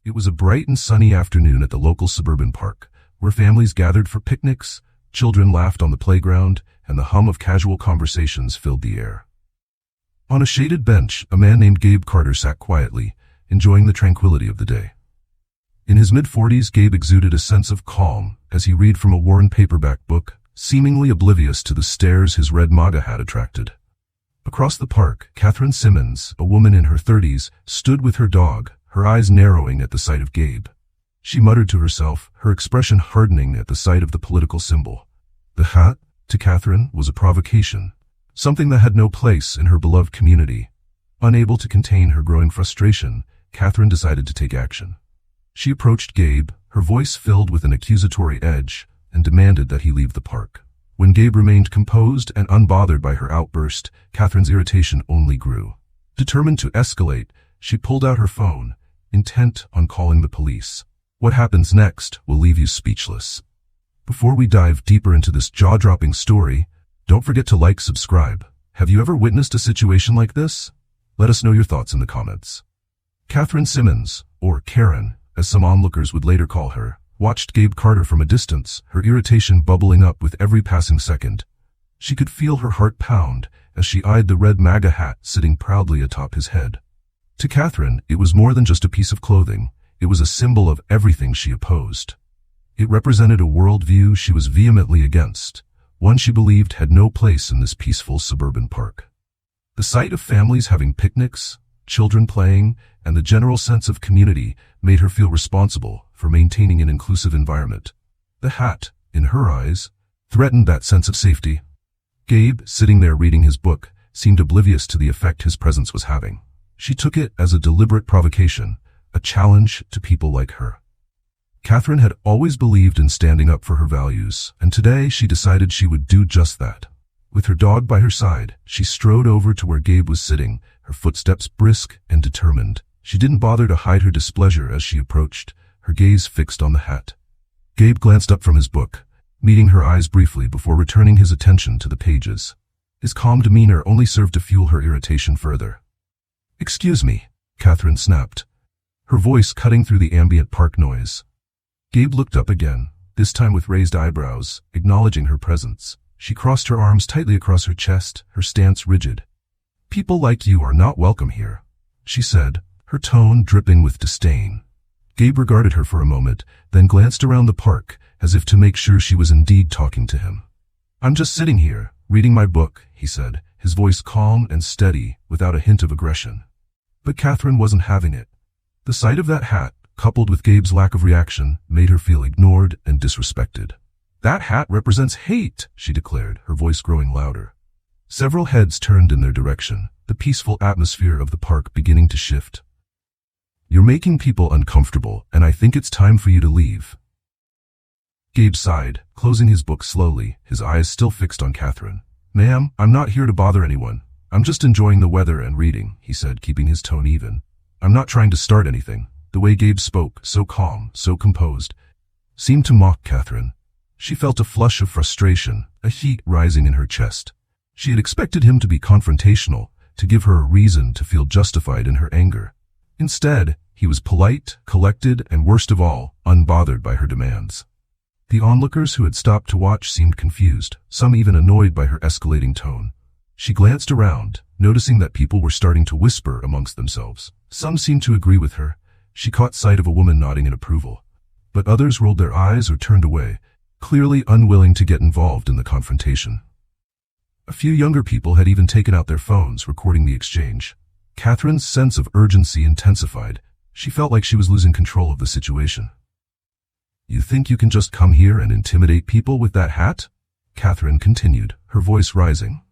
It was a bright and sunny afternoon at the local suburban park, where families gathered for picnics, children laughed on the playground, and the hum of casual conversations filled the air. On a shaded bench, a man named Gabe Carter sat quietly, enjoying the tranquility of the day. In his mid-40s, Gabe exuded a sense of calm as he read from a worn paperback book, seemingly oblivious to the stares his red MAGA hat attracted. Across the park, Catherine Simmons, a woman in her 30s, stood with her dog, her eyes narrowing at the sight of Gabe. She muttered to herself, her expression hardening at the sight of the political symbol. The hat, to Catherine, was a provocation, something that had no place in her beloved community. Unable to contain her growing frustration, Catherine decided to take action. She approached Gabe, her voice filled with an accusatory edge, and demanded that he leave the park. When Gabe remained composed and unbothered by her outburst, Catherine's irritation only grew. Determined to escalate, she pulled out her phone, intent on calling the police. What happens next will leave you speechless. Before we dive deeper into this jaw-dropping story, don't forget to like, subscribe. Have you ever witnessed a situation like this? Let us know your thoughts in the comments. Catherine Simmons, or Karen, as some onlookers would later call her, watched Gabe Carter from a distance, her irritation bubbling up with every passing second. She could feel her heart pound as she eyed the red MAGA hat sitting proudly atop his head. To Catherine, it was more than just a piece of clothing. It was a symbol of everything she opposed. It represented a worldview she was vehemently against, one she believed had no place in this peaceful suburban park. The sight of families having picnics, children playing, and the general sense of community made her feel responsible for maintaining an inclusive environment. The hat, in her eyes, threatened that sense of safety. Gabe, sitting there reading his book, seemed oblivious to the effect his presence was having. She took it as a deliberate provocation, a challenge to people like her. Catherine had always believed in standing up for her values, and today she decided she would do just that. With her dog by her side, she strode over to where Gabe was sitting, her footsteps brisk and determined. She didn't bother to hide her displeasure as she approached, her gaze fixed on the hat. Gabe glanced up from his book, meeting her eyes briefly before returning his attention to the pages. His calm demeanor only served to fuel her irritation further. "Excuse me," Catherine snapped, her voice cutting through the ambient park noise. Gabe looked up again, this time with raised eyebrows, acknowledging her presence. She crossed her arms tightly across her chest, her stance rigid. "People like you are not welcome here," she said, her tone dripping with disdain. Gabe regarded her for a moment, then glanced around the park, as if to make sure she was indeed talking to him. "I'm just sitting here, reading my book," he said, his voice calm and steady, without a hint of aggression. But Catherine wasn't having it. The sight of that hat, coupled with Gabe's lack of reaction, made her feel ignored and disrespected. "That hat represents hate," she declared, her voice growing louder. Several heads turned in their direction, the peaceful atmosphere of the park beginning to shift. "You're making people uncomfortable, and I think it's time for you to leave." Gabe sighed, closing his book slowly, his eyes still fixed on Catherine. "Ma'am, I'm not here to bother anyone. I'm just enjoying the weather and reading," he said, keeping his tone even. "I'm not trying to start anything." The way Gabe spoke, so calm, so composed, seemed to mock Catherine. She felt a flush of frustration, a heat rising in her chest. She had expected him to be confrontational, to give her a reason to feel justified in her anger. Instead, he was polite, collected, and worst of all, unbothered by her demands. The onlookers who had stopped to watch seemed confused, some even annoyed by her escalating tone. She glanced around, noticing that people were starting to whisper amongst themselves. Some seemed to agree with her. She caught sight of a woman nodding in approval. But others rolled their eyes or turned away, clearly unwilling to get involved in the confrontation. A few younger people had even taken out their phones, recording the exchange. Catherine's sense of urgency intensified. She felt like she was losing control of the situation. "You think you can just come here and intimidate people with that hat?" Catherine continued, her voice rising.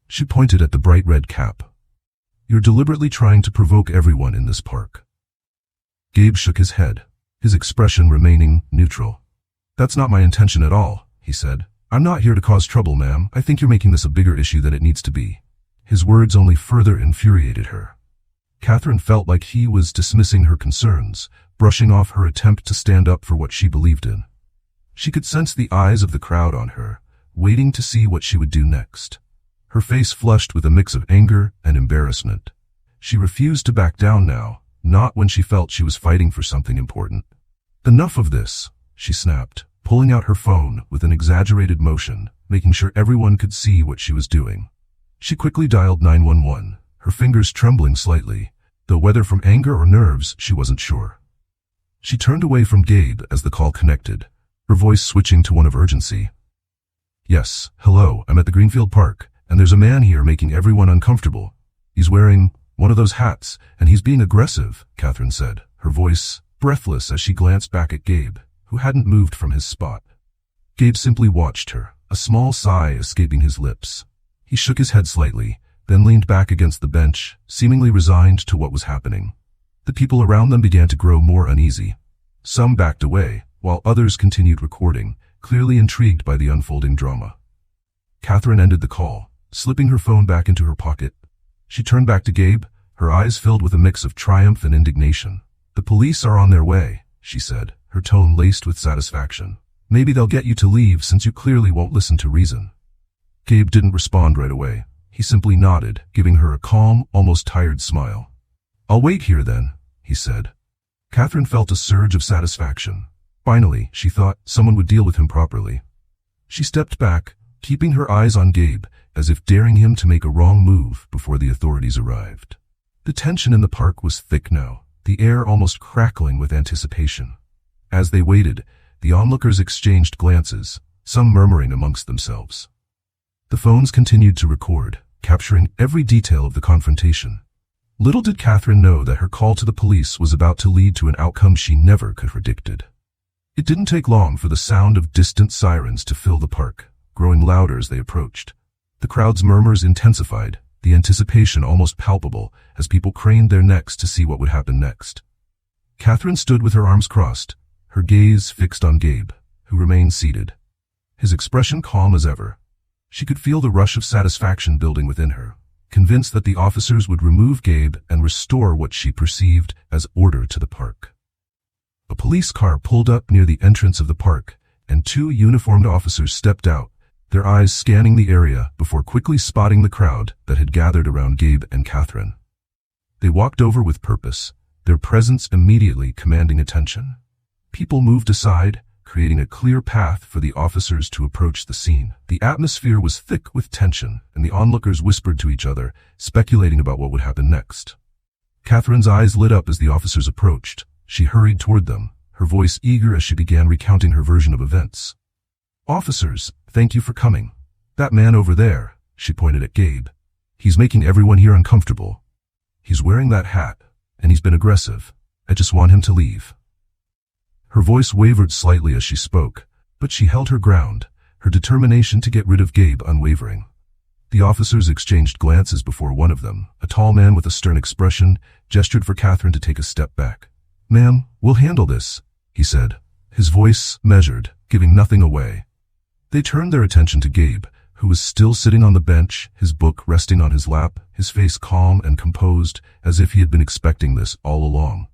She pointed at the bright red cap. "You're deliberately trying to provoke everyone in this park." Gabe shook his head, his expression remaining neutral. "That's not my intention at all," he said. "I'm not here to cause trouble, ma'am. I think you're making this a bigger issue than it needs to be." His words only further infuriated her. Catherine felt like he was dismissing her concerns, brushing off her attempt to stand up for what she believed in. She could sense the eyes of the crowd on her, waiting to see what she would do next. Her face flushed with a mix of anger and embarrassment. She refused to back down now, not when she felt she was fighting for something important. Enough of this, she snapped, pulling out her phone with an exaggerated motion, making sure everyone could see what she was doing. She quickly dialed 911, her fingers trembling slightly, though whether from anger or nerves, she wasn't sure. She turned away from Gabe as the call connected, her voice switching to one of urgency. Yes, hello, I'm at the Greenfield Park, and there's a man here making everyone uncomfortable. He's wearing one of those hats, and he's being aggressive, Catherine said, her voice breathless as she glanced back at Gabe, who hadn't moved from his spot. Gabe simply watched her, a small sigh escaping his lips. He shook his head slightly, then leaned back against the bench, seemingly resigned to what was happening. The people around them began to grow more uneasy. Some backed away, while others continued recording, clearly intrigued by the unfolding drama. Catherine ended the call, slipping her phone back into her pocket. She turned back to Gabe, her eyes filled with a mix of triumph and indignation. The police are on their way, she said, her tone laced with satisfaction. Maybe they'll get you to leave since you clearly won't listen to reason. Gabe didn't respond right away. He simply nodded, giving her a calm, almost tired smile. I'll wait here then, he said. Catherine felt a surge of satisfaction. Finally, she thought, someone would deal with him properly. She stepped back, keeping her eyes on Gabe, as if daring him to make a wrong move before the authorities arrived. The tension in the park was thick now, the air almost crackling with anticipation. As they waited, the onlookers exchanged glances, some murmuring amongst themselves. The phones continued to record, capturing every detail of the confrontation. Little did Catherine know that her call to the police was about to lead to an outcome she never could have predicted. It didn't take long for the sound of distant sirens to fill the park, growing louder as they approached. The crowd's murmurs intensified, the anticipation almost palpable as people craned their necks to see what would happen next. Catherine stood with her arms crossed, her gaze fixed on Gabe, who remained seated, his expression calm as ever. She could feel the rush of satisfaction building within her, convinced that the officers would remove Gabe and restore what she perceived as order to the park. A police car pulled up near the entrance of the park, and two uniformed officers stepped out, their eyes scanning the area before quickly spotting the crowd that had gathered around Gabe and Catherine. They walked over with purpose, their presence immediately commanding attention. People moved aside, creating a clear path for the officers to approach the scene. The atmosphere was thick with tension, and the onlookers whispered to each other, speculating about what would happen next. Catherine's eyes lit up as the officers approached. She hurried toward them, her voice eager as she began recounting her version of events. Officers, thank you for coming. That man over there, she pointed at Gabe. He's making everyone here uncomfortable. He's wearing that hat, and he's been aggressive. I just want him to leave. Her voice wavered slightly as she spoke, but she held her ground, her determination to get rid of Gabe unwavering. The officers exchanged glances before one of them, a tall man with a stern expression, gestured for Catherine to take a step back. Ma'am, we'll handle this, he said, his voice measured, giving nothing away. They turned their attention to Gabe, who was still sitting on the bench, his book resting on his lap, his face calm and composed, as if he had been expecting this all along.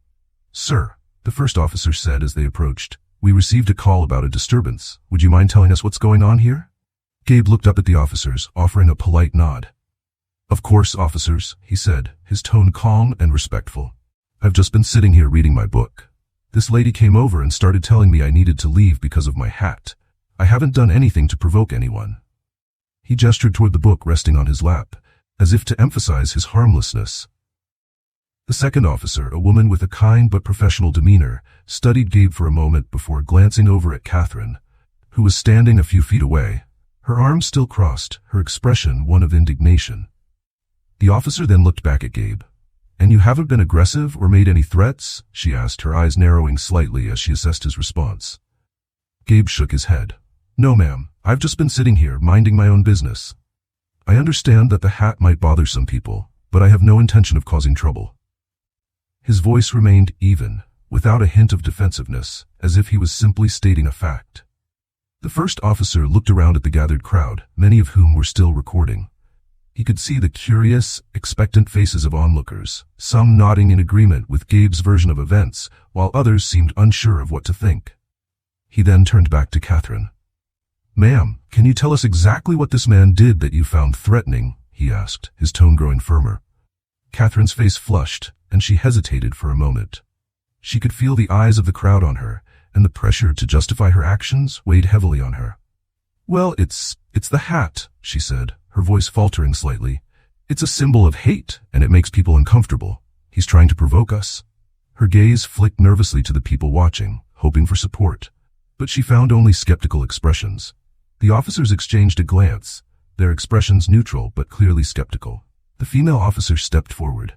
Sir, the first officer said as they approached, we received a call about a disturbance. Would you mind telling us what's going on here? Gabe looked up at the officers, offering a polite nod. Of course, officers, he said, his tone calm and respectful. I've just been sitting here reading my book. This lady came over and started telling me I needed to leave because of my hat. I haven't done anything to provoke anyone. He gestured toward the book resting on his lap, as if to emphasize his harmlessness. The second officer, a woman with a kind but professional demeanor, studied Gabe for a moment before glancing over at Catherine, who was standing a few feet away, her arms still crossed, her expression one of indignation. The officer then looked back at Gabe. And you haven't been aggressive or made any threats? She asked, her eyes narrowing slightly as she assessed his response. Gabe shook his head. No, ma'am, I've just been sitting here minding my own business. I understand that the hat might bother some people, but I have no intention of causing trouble. His voice remained even, without a hint of defensiveness, as if he was simply stating a fact. The first officer looked around at the gathered crowd, many of whom were still recording. He could see the curious, expectant faces of onlookers, some nodding in agreement with Gabe's version of events, while others seemed unsure of what to think. He then turned back to Catherine. Ma'am, can you tell us exactly what this man did that you found threatening? He asked, his tone growing firmer. Catherine's face flushed, and she hesitated for a moment. She could feel the eyes of the crowd on her, and the pressure to justify her actions weighed heavily on her. "Well, it's the hat," she said, her voice faltering slightly. "It's a symbol of hate, and it makes people uncomfortable. He's trying to provoke us." Her gaze flicked nervously to the people watching, hoping for support. But she found only skeptical expressions. The officers exchanged a glance, their expressions neutral but clearly skeptical. The female officer stepped forward.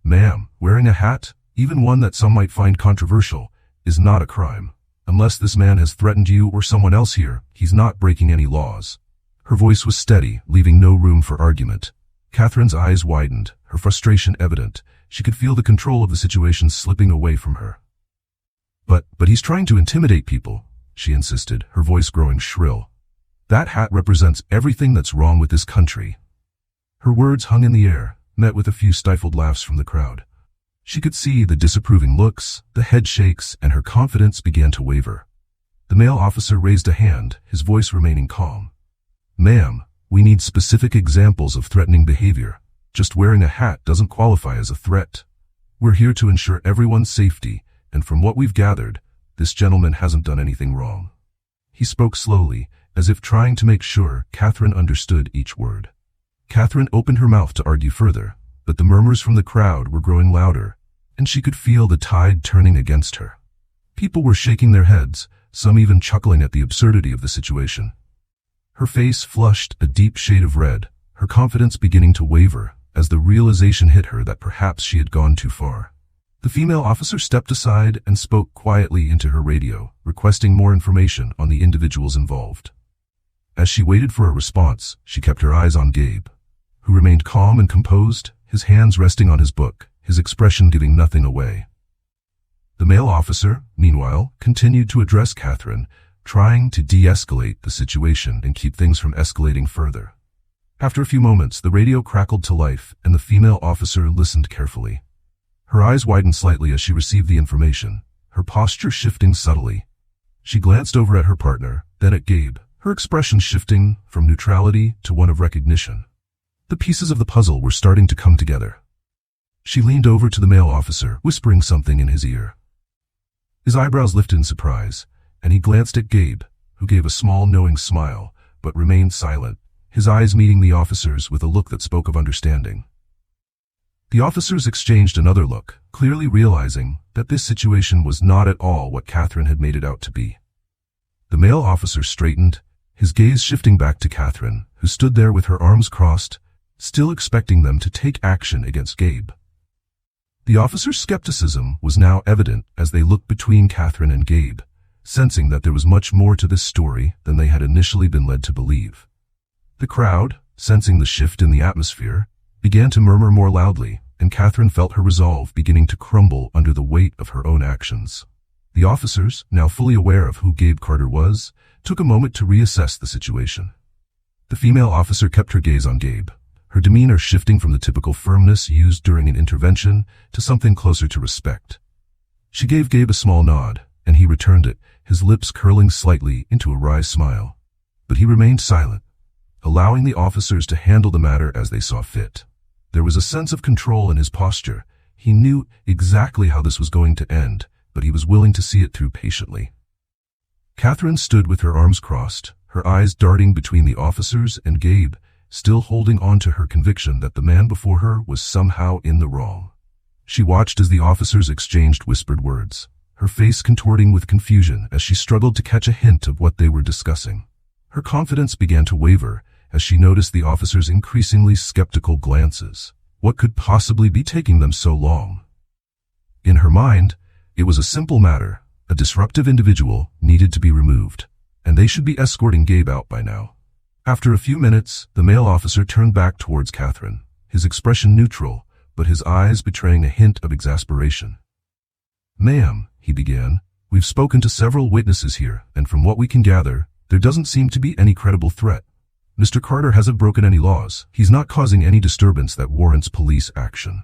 "Ma'am, wearing a hat, even one that some might find controversial, is not a crime. Unless this man has threatened you or someone else here, he's not breaking any laws." Her voice was steady, leaving no room for argument. Catherine's eyes widened, her frustration evident. She could feel the control of the situation slipping away from her. But he's trying to intimidate people," she insisted, her voice growing shrill. "That hat represents everything that's wrong with this country." Her words hung in the air, met with a few stifled laughs from the crowd. She could see the disapproving looks, the head shakes, and her confidence began to waver. The male officer raised a hand, his voice remaining calm. "Ma'am, we need specific examples of threatening behavior. Just wearing a hat doesn't qualify as a threat. We're here to ensure everyone's safety, and from what we've gathered, this gentleman hasn't done anything wrong." He spoke slowly, as if trying to make sure Catherine understood each word. Catherine opened her mouth to argue further, but the murmurs from the crowd were growing louder, and she could feel the tide turning against her. People were shaking their heads, some even chuckling at the absurdity of the situation. Her face flushed a deep shade of red, her confidence beginning to waver, as the realization hit her that perhaps she had gone too far. The female officer stepped aside and spoke quietly into her radio, requesting more information on the individuals involved. As she waited for a response, she kept her eyes on Gabe, who remained calm and composed, his hands resting on his book, his expression giving nothing away. The male officer, meanwhile, continued to address Catherine, trying to de-escalate the situation and keep things from escalating further. After a few moments, the radio crackled to life, and the female officer listened carefully. Her eyes widened slightly as she received the information, her posture shifting subtly. She glanced over at her partner, then at Gabe, her expression shifting from neutrality to one of recognition. The pieces of the puzzle were starting to come together. She leaned over to the male officer, whispering something in his ear. His eyebrows lifted in surprise, and he glanced at Gabe, who gave a small knowing smile, but remained silent, his eyes meeting the officer's with a look that spoke of understanding. The officers exchanged another look, clearly realizing that this situation was not at all what Catherine had made it out to be. The male officer straightened, his gaze shifting back to Catherine, who stood there with her arms crossed, still expecting them to take action against Gabe. The officer's skepticism was now evident as they looked between Catherine and Gabe, sensing that there was much more to this story than they had initially been led to believe. The crowd, sensing the shift in the atmosphere, began to murmur more loudly, and Catherine felt her resolve beginning to crumble under the weight of her own actions. The officers, now fully aware of who Gabe Carter was, took a moment to reassess the situation. The female officer kept her gaze on Gabe, her demeanor shifting from the typical firmness used during an intervention to something closer to respect. She gave Gabe a small nod, and he returned it, his lips curling slightly into a wry smile. But he remained silent, allowing the officers to handle the matter as they saw fit. There was a sense of control in his posture. He knew exactly how this was going to end, but he was willing to see it through patiently. Catherine stood with her arms crossed, her eyes darting between the officers and Gabe, still holding on to her conviction that the man before her was somehow in the wrong. She watched as the officers exchanged whispered words, her face contorting with confusion as she struggled to catch a hint of what they were discussing. Her confidence began to waver as she noticed the officers' increasingly skeptical glances. What could possibly be taking them so long? In her mind, it was a simple matter. A disruptive individual needed to be removed, and they should be escorting Gabe out by now. After a few minutes, the male officer turned back towards Catherine, his expression neutral, but his eyes betraying a hint of exasperation. "Ma'am," he began, "we've spoken to several witnesses here, and from what we can gather, there doesn't seem to be any credible threat. Mr. Carter hasn't broken any laws. He's not causing any disturbance that warrants police action."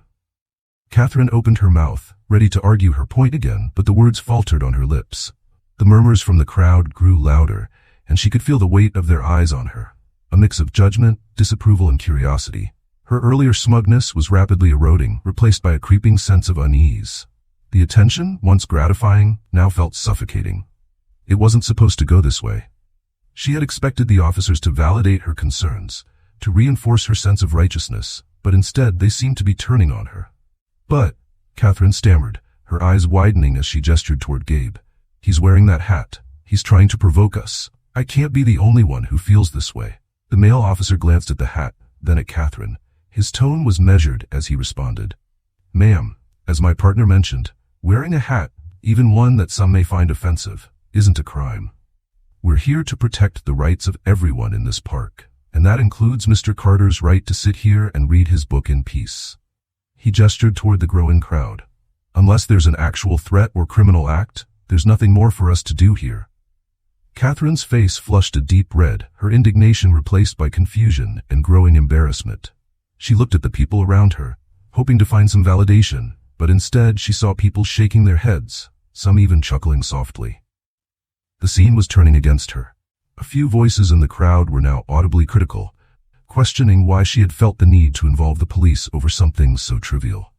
Catherine opened her mouth, ready to argue her point again, but the words faltered on her lips. The murmurs from the crowd grew louder, and she could feel the weight of their eyes on her, a mix of judgment, disapproval, and curiosity. Her earlier smugness was rapidly eroding, replaced by a creeping sense of unease. The attention, once gratifying, now felt suffocating. It wasn't supposed to go this way. She had expected the officers to validate her concerns, to reinforce her sense of righteousness, but instead they seemed to be turning on her. "But," Catherine stammered, her eyes widening as she gestured toward Gabe. "He's wearing that hat. He's trying to provoke us. I can't be the only one who feels this way." The male officer glanced at the hat, then at Catherine. His tone was measured as he responded. "Ma'am, as my partner mentioned, wearing a hat, even one that some may find offensive, isn't a crime. We're here to protect the rights of everyone in this park, and that includes Mr. Carter's right to sit here and read his book in peace." He gestured toward the growing crowd. "Unless there's an actual threat or criminal act, there's nothing more for us to do here." Catherine's face flushed a deep red, her indignation replaced by confusion and growing embarrassment. She looked at the people around her, hoping to find some validation, but instead she saw people shaking their heads, some even chuckling softly. The scene was turning against her. A few voices in the crowd were now audibly critical, questioning why she had felt the need to involve the police over something so trivial.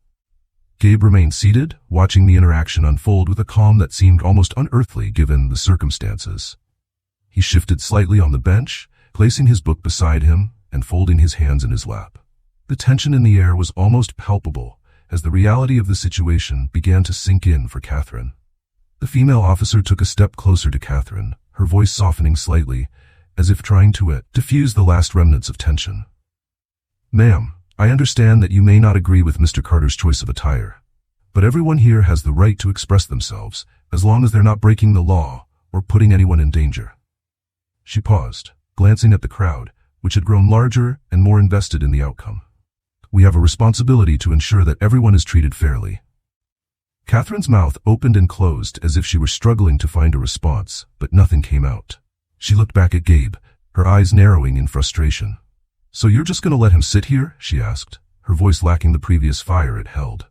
Gabe remained seated, watching the interaction unfold with a calm that seemed almost unearthly given the circumstances. He shifted slightly on the bench, placing his book beside him and folding his hands in his lap. The tension in the air was almost palpable as the reality of the situation began to sink in for Catherine. The female officer took a step closer to Catherine, her voice softening slightly, as if trying to diffuse the last remnants of tension. "Ma'am, I understand that you may not agree with Mr. Carter's choice of attire, but everyone here has the right to express themselves, as long as they're not breaking the law or putting anyone in danger." She paused, glancing at the crowd, which had grown larger and more invested in the outcome. "We have a responsibility to ensure that everyone is treated fairly." Catherine's mouth opened and closed as if she were struggling to find a response, but nothing came out. She looked back at Gabe, her eyes narrowing in frustration. "So you're just going to let him sit here?" she asked, her voice lacking the previous fire it held.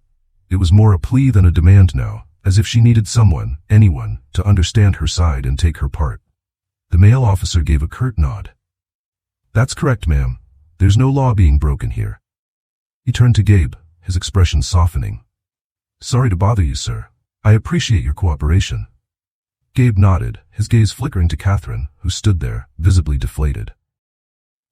It was more a plea than a demand now, as if she needed someone, anyone, to understand her side and take her part. The male officer gave a curt nod. "That's correct, ma'am. There's no law being broken here." He turned to Gabe, his expression softening. "Sorry to bother you, sir. I appreciate your cooperation." Gabe nodded, his gaze flickering to Catherine, who stood there, visibly deflated.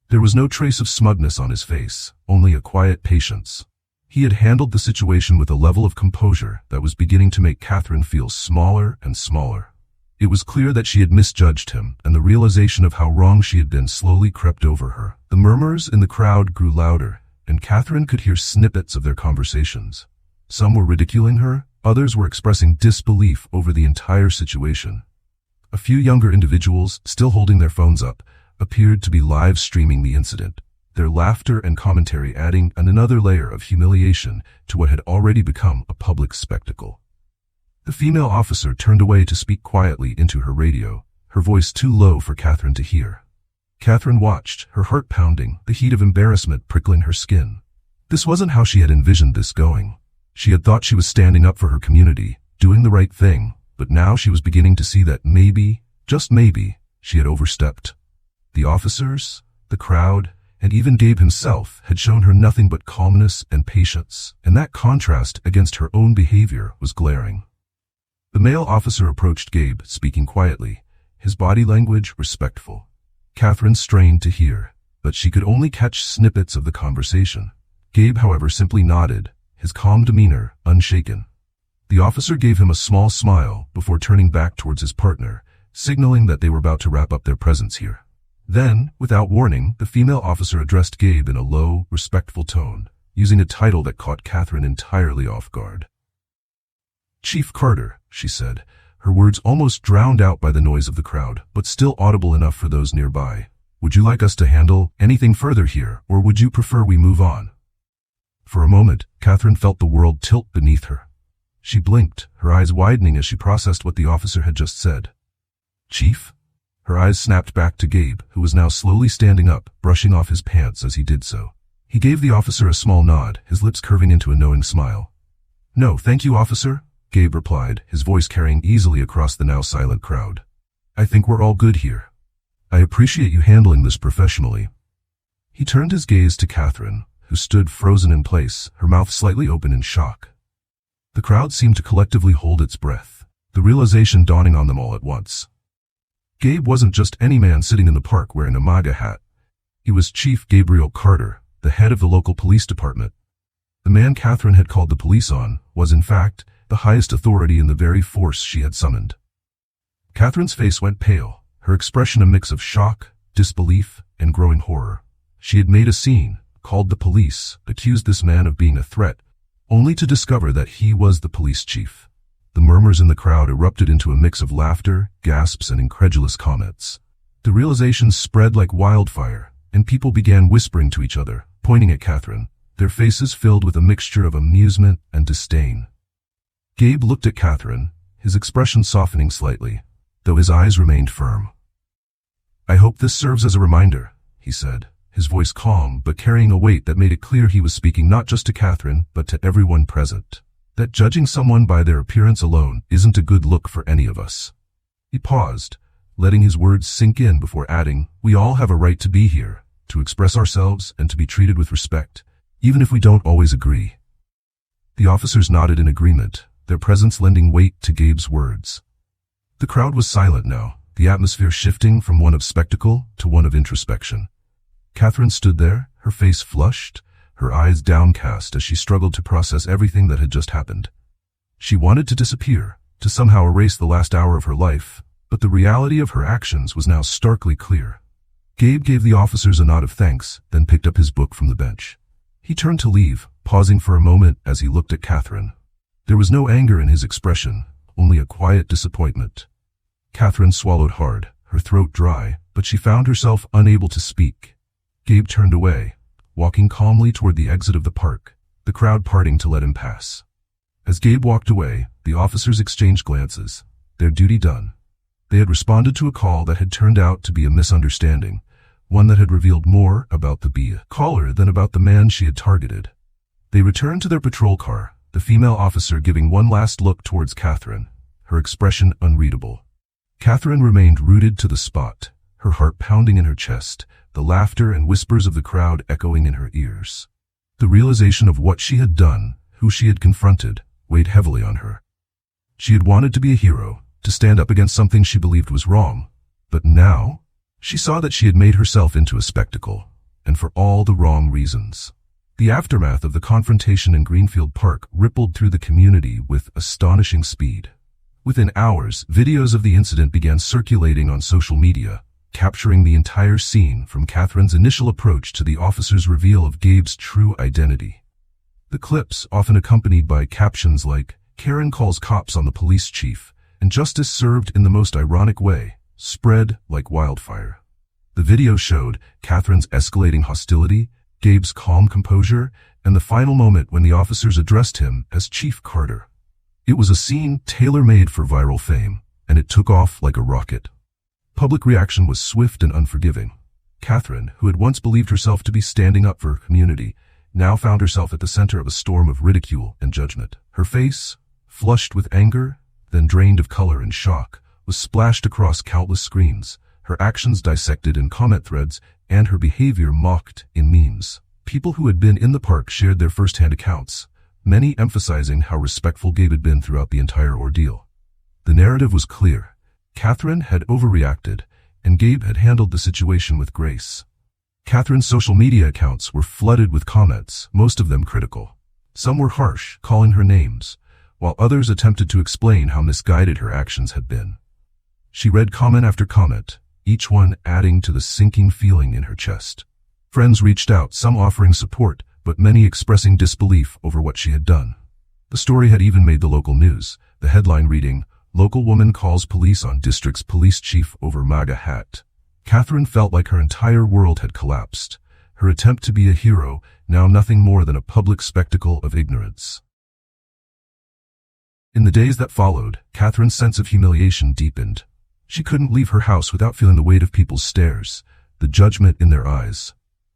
There was no trace of smugness on his face, only a quiet patience. He had handled the situation with a level of composure that was beginning to make Catherine feel smaller and smaller. It was clear that she had misjudged him, and the realization of how wrong she had been slowly crept over her. The murmurs in the crowd grew louder, and Catherine could hear snippets of their conversations. Some were ridiculing her, others were expressing disbelief over the entire situation. A few younger individuals, still holding their phones up, appeared to be live streaming the incident, their laughter and commentary adding another layer of humiliation to what had already become a public spectacle. The female officer turned away to speak quietly into her radio, her voice too low for Catherine to hear. Catherine watched, her heart pounding, the heat of embarrassment prickling her skin. This wasn't how she had envisioned this going. She had thought she was standing up for her community, doing the right thing, but now she was beginning to see that maybe, just maybe, she had overstepped. The officers, the crowd, and even Gabe himself had shown her nothing but calmness and patience, and that contrast against her own behavior was glaring. The male officer approached Gabe, speaking quietly, his body language respectful. Catherine strained to hear, but she could only catch snippets of the conversation. Gabe, however, simply nodded, his calm demeanor unshaken. The officer gave him a small smile before turning back towards his partner, signaling that they were about to wrap up their presence here. Then, without warning, the female officer addressed Gabe in a low, respectful tone, using a title that caught Catherine entirely off guard. "Chief Carter," she said, her words almost drowned out by the noise of the crowd, but still audible enough for those nearby. "Would you like us to handle anything further here, or would you prefer we move on?" For a moment, Catherine felt the world tilt beneath her. She blinked, her eyes widening as she processed what the officer had just said. "Chief?" Her eyes snapped back to Gabe, who was now slowly standing up, brushing off his pants as he did so. He gave the officer a small nod, his lips curving into a knowing smile. "No, thank you, officer," Gabe replied, his voice carrying easily across the now silent crowd. "I think we're all good here. I appreciate you handling this professionally." He turned his gaze to Catherine, who stood frozen in place, her mouth slightly open in shock. The crowd seemed to collectively hold its breath, the realization dawning on them all at once. Gabe wasn't just any man sitting in the park wearing a MAGA hat. He was Chief Gabriel Carter, the head of the local police department. The man Catherine had called the police on was, in fact, the highest authority in the very force she had summoned. Catherine's face went pale, her expression a mix of shock, disbelief, and growing horror. She had made a scene, called the police, accused this man of being a threat, only to discover that he was the police chief. The murmurs in the crowd erupted into a mix of laughter, gasps, and incredulous comments. The realization spread like wildfire, and people began whispering to each other, pointing at Catherine, their faces filled with a mixture of amusement and disdain. Gabe looked at Catherine, his expression softening slightly, though his eyes remained firm. "I hope this serves as a reminder," he said, his voice calm but carrying a weight that made it clear he was speaking not just to Catherine, but to everyone present. That judging someone by their appearance alone isn't a good look for any of us. He paused, letting his words sink in before adding, "We all have a right to be here, to express ourselves and to be treated with respect, even if we don't always agree." The officers nodded in agreement, their presence lending weight to Gabe's words. The crowd was silent now, the atmosphere shifting from one of spectacle to one of introspection. Catherine stood there, her face flushed, her eyes downcast as she struggled to process everything that had just happened. She wanted to disappear, to somehow erase the last hour of her life, but the reality of her actions was now starkly clear. Gabe gave the officers a nod of thanks, then picked up his book from the bench. He turned to leave, pausing for a moment as he looked at Catherine. There was no anger in his expression, only a quiet disappointment. Catherine swallowed hard, her throat dry, but she found herself unable to speak. Gabe turned away, walking calmly toward the exit of the park, the crowd parting to let him pass. As Gabe walked away, the officers exchanged glances, their duty done. They had responded to a call that had turned out to be a misunderstanding, one that had revealed more about the caller than about the man she had targeted. They returned to their patrol car, the female officer giving one last look towards Catherine, her expression unreadable. Catherine remained rooted to the spot, her heart pounding in her chest, the laughter and whispers of the crowd echoing in her ears. The realization of what she had done, who she had confronted, weighed heavily on her. She had wanted to be a hero, to stand up against something she believed was wrong, but now, she saw that she had made herself into a spectacle, and for all the wrong reasons. The aftermath of the confrontation in Greenfield Park rippled through the community with astonishing speed. Within hours, videos of the incident began circulating on social media, capturing the entire scene from Catherine's initial approach to the officer's reveal of Gabe's true identity. The clips, often accompanied by captions like, "Karen calls cops on the police chief," and "Justice served in the most ironic way," spread like wildfire. The video showed Catherine's escalating hostility, Gabe's calm composure, and the final moment when the officers addressed him as Chief Carter. It was a scene tailor-made for viral fame, and it took off like a rocket. Public reaction was swift and unforgiving. Catherine, who had once believed herself to be standing up for her community, now found herself at the center of a storm of ridicule and judgment. Her face, flushed with anger, then drained of color and shock, was splashed across countless screens, her actions dissected in comment threads, and her behavior mocked in memes. People who had been in the park shared their first-hand accounts, many emphasizing how respectful Gabe had been throughout the entire ordeal. The narrative was clear. Catherine had overreacted, and Gabe had handled the situation with grace. Catherine's social media accounts were flooded with comments, most of them critical. Some were harsh, calling her names, while others attempted to explain how misguided her actions had been. She read comment after comment, each one adding to the sinking feeling in her chest. Friends reached out, some offering support, but many expressing disbelief over what she had done. The story had even made the local news, the headline reading, "Local woman calls police on district's police chief over MAGA hat." Catherine felt like her entire world had collapsed, her attempt to be a hero now nothing more than a public spectacle of ignorance. In the days that followed, Catherine's sense of humiliation deepened. She couldn't leave her house without feeling the weight of people's stares, the judgment in their eyes.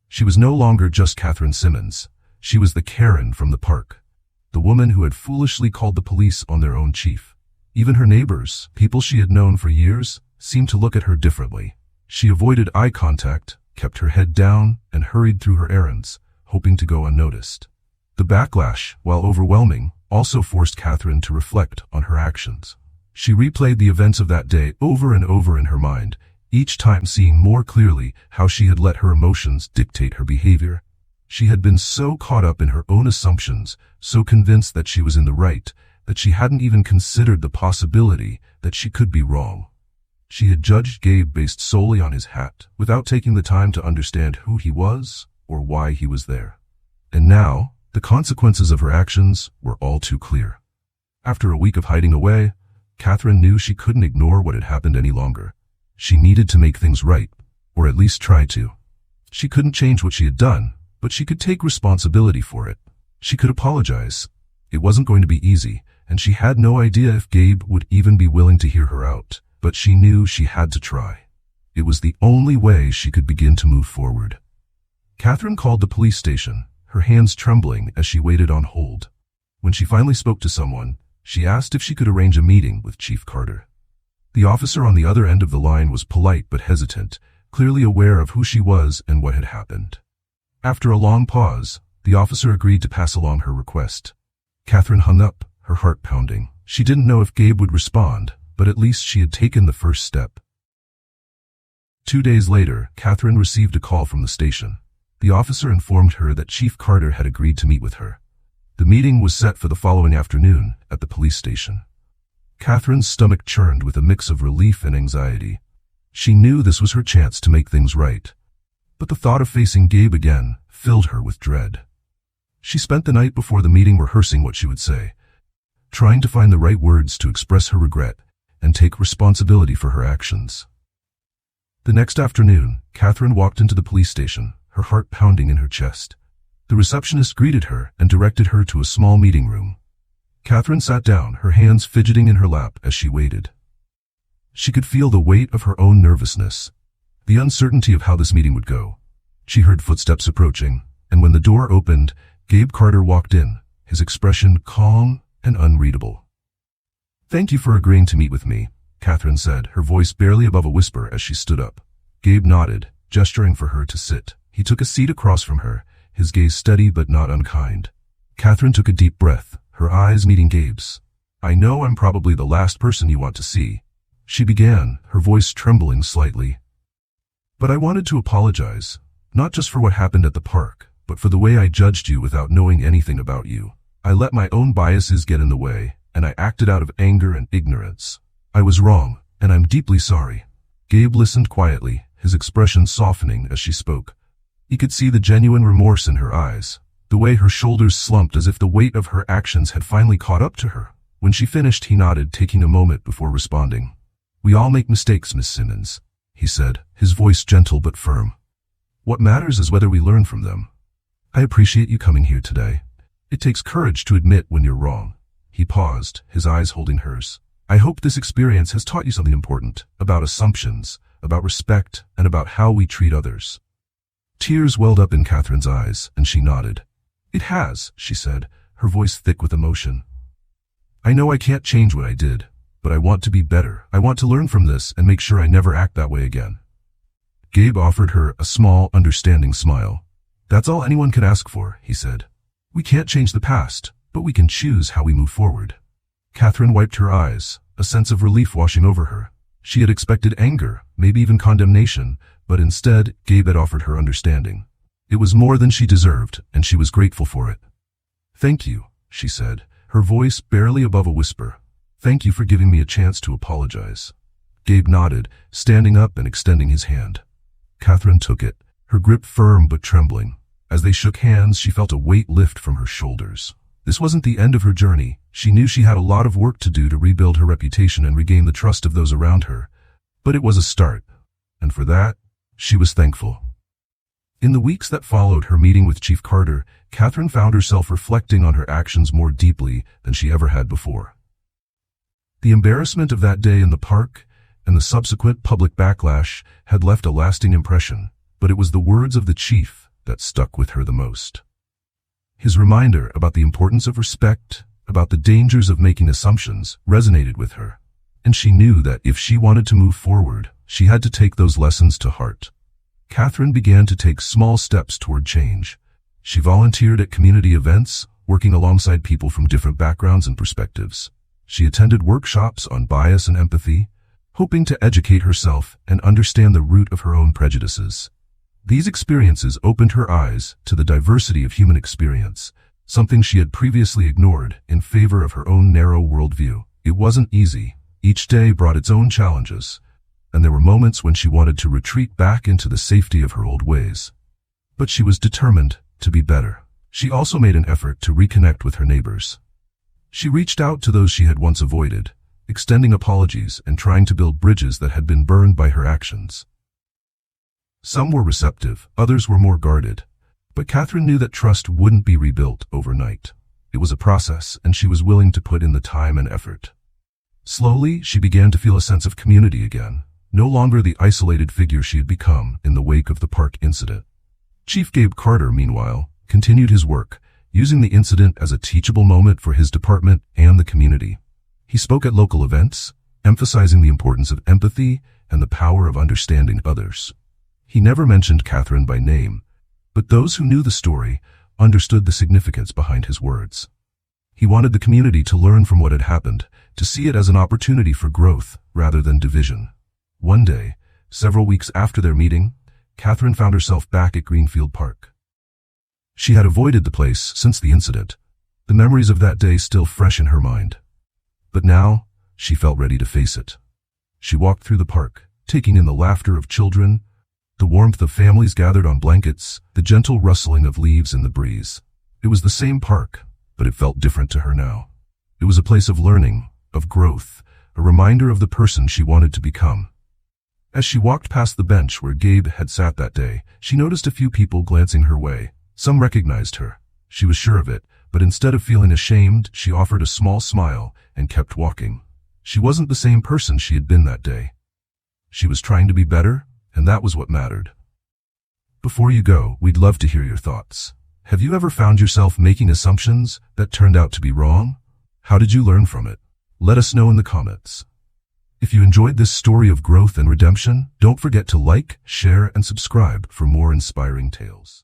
She was no longer just Catherine Simmons. She was the Karen from the park, the woman who had foolishly called the police on their own chief. Even her neighbors, people she had known for years, seemed to look at her differently. She avoided eye contact, kept her head down, and hurried through her errands, hoping to go unnoticed. The backlash, while overwhelming, also forced Catherine to reflect on her actions. She replayed the events of that day over and over in her mind, each time seeing more clearly how she had let her emotions dictate her behavior. She had been so caught up in her own assumptions, so convinced that she was in the right, that she hadn't even considered the possibility that she could be wrong. She had judged Gabe based solely on his hat, without taking the time to understand who he was or why he was there. And now, the consequences of her actions were all too clear. After a week of hiding away, Catherine knew she couldn't ignore what had happened any longer. She needed to make things right, or at least try to. She couldn't change what she had done, but she could take responsibility for it. She could apologize. It wasn't going to be easy, and she had no idea if Gabe would even be willing to hear her out, but she knew she had to try. It was the only way she could begin to move forward. Catherine called the police station, her hands trembling as she waited on hold. When she finally spoke to someone, she asked if she could arrange a meeting with Chief Carter. The officer on the other end of the line was polite but hesitant, clearly aware of who she was and what had happened. After a long pause, the officer agreed to pass along her request. Catherine hung up, her heart pounding. She didn't know if Gabe would respond, but at least she had taken the first step. 2 days later, Catherine received a call from the station. The officer informed her that Chief Carter had agreed to meet with her. The meeting was set for the following afternoon at the police station. Catherine's stomach churned with a mix of relief and anxiety. She knew this was her chance to make things right. But the thought of facing Gabe again filled her with dread. She spent the night before the meeting rehearsing what she would say, trying to find the right words to express her regret and take responsibility for her actions. The next afternoon, Catherine walked into the police station, her heart pounding in her chest. The receptionist greeted her and directed her to a small meeting room. Catherine sat down, her hands fidgeting in her lap as she waited. She could feel the weight of her own nervousness, the uncertainty of how this meeting would go. She heard footsteps approaching, and when the door opened, Gabe Carter walked in, his expression calm and unreadable. "Thank you for agreeing to meet with me," Catherine said, her voice barely above a whisper as she stood up. Gabe nodded, gesturing for her to sit. He took a seat across from her, his gaze steady but not unkind. Catherine took a deep breath, her eyes meeting Gabe's. "I know I'm probably the last person you want to see," she began, her voice trembling slightly. "But I wanted to apologize, not just for what happened at the park, but for the way I judged you without knowing anything about you. I let my own biases get in the way, and I acted out of anger and ignorance. I was wrong, and I'm deeply sorry." Gabe listened quietly, his expression softening as she spoke. He could see the genuine remorse in her eyes, the way her shoulders slumped as if the weight of her actions had finally caught up to her. When she finished, he nodded, taking a moment before responding. "We all make mistakes, Miss Simmons," he said, his voice gentle but firm. "What matters is whether we learn from them. I appreciate you coming here today. It takes courage to admit when you're wrong." He paused, his eyes holding hers. "I hope this experience has taught you something important, about assumptions, about respect, and about how we treat others." Tears welled up in Catherine's eyes, and she nodded. "It has," she said, her voice thick with emotion. "I know I can't change what I did, but I want to be better. I want to learn from this and make sure I never act that way again." Gabe offered her a small, understanding smile. "That's all anyone can ask for," he said. "We can't change the past, but we can choose how we move forward." Catherine wiped her eyes, a sense of relief washing over her. She had expected anger, maybe even condemnation, but instead, Gabe had offered her understanding. It was more than she deserved, and she was grateful for it. "Thank you," she said, her voice barely above a whisper. "Thank you for giving me a chance to apologize." Gabe nodded, standing up and extending his hand. Catherine took it, her grip firm but trembling. As they shook hands, she felt a weight lift from her shoulders. This wasn't the end of her journey. She knew she had a lot of work to do to rebuild her reputation and regain the trust of those around her. But it was a start, and for that, she was thankful. In the weeks that followed her meeting with Chief Carter, Catherine found herself reflecting on her actions more deeply than she ever had before. The embarrassment of that day in the park and the subsequent public backlash had left a lasting impression, but it was the words of the chief that stuck with her the most. His reminder about the importance of respect, about the dangers of making assumptions, resonated with her, and she knew that if she wanted to move forward, she had to take those lessons to heart. Catherine began to take small steps toward change, She volunteered at community events, working alongside people from different backgrounds and perspectives. She attended workshops on bias and empathy, hoping to educate herself and understand the root of her own prejudices. These experiences opened her eyes to the diversity of human experience, something she had previously ignored in favor of her own narrow worldview. It wasn't easy. Each day brought its own challenges, and there were moments when she wanted to retreat back into the safety of her old ways. But she was determined to be better. She also made an effort to reconnect with her neighbors. She reached out to those she had once avoided, extending apologies and trying to build bridges that had been burned by her actions. Some were receptive, others were more guarded. But Catherine knew that trust wouldn't be rebuilt overnight. It was a process, and she was willing to put in the time and effort. Slowly, she began to feel a sense of community again, no longer the isolated figure she had become in the wake of the park incident. Chief Gabe Carter, meanwhile, continued his work, using the incident as a teachable moment for his department and the community. He spoke at local events, emphasizing the importance of empathy and the power of understanding others. He never mentioned Catherine by name, but those who knew the story understood the significance behind his words. He wanted the community to learn from what had happened, to see it as an opportunity for growth rather than division. One day, several weeks after their meeting, Catherine found herself back at Greenfield Park. She had avoided the place since the incident, the memories of that day still fresh in her mind. But now, she felt ready to face it. She walked through the park, taking in the laughter of children, the warmth of families gathered on blankets, the gentle rustling of leaves in the breeze. It was the same park, but it felt different to her now. It was a place of learning, of growth, a reminder of the person she wanted to become. As she walked past the bench where Gabe had sat that day, she noticed a few people glancing her way. Some recognized her. She was sure of it, but instead of feeling ashamed, she offered a small smile and kept walking. She wasn't the same person she had been that day. She was trying to be better, and that was what mattered. Before you go, we'd love to hear your thoughts. Have you ever found yourself making assumptions that turned out to be wrong? How did you learn from it? Let us know in the comments. If you enjoyed this story of growth and redemption, don't forget to like, share, and subscribe for more inspiring tales.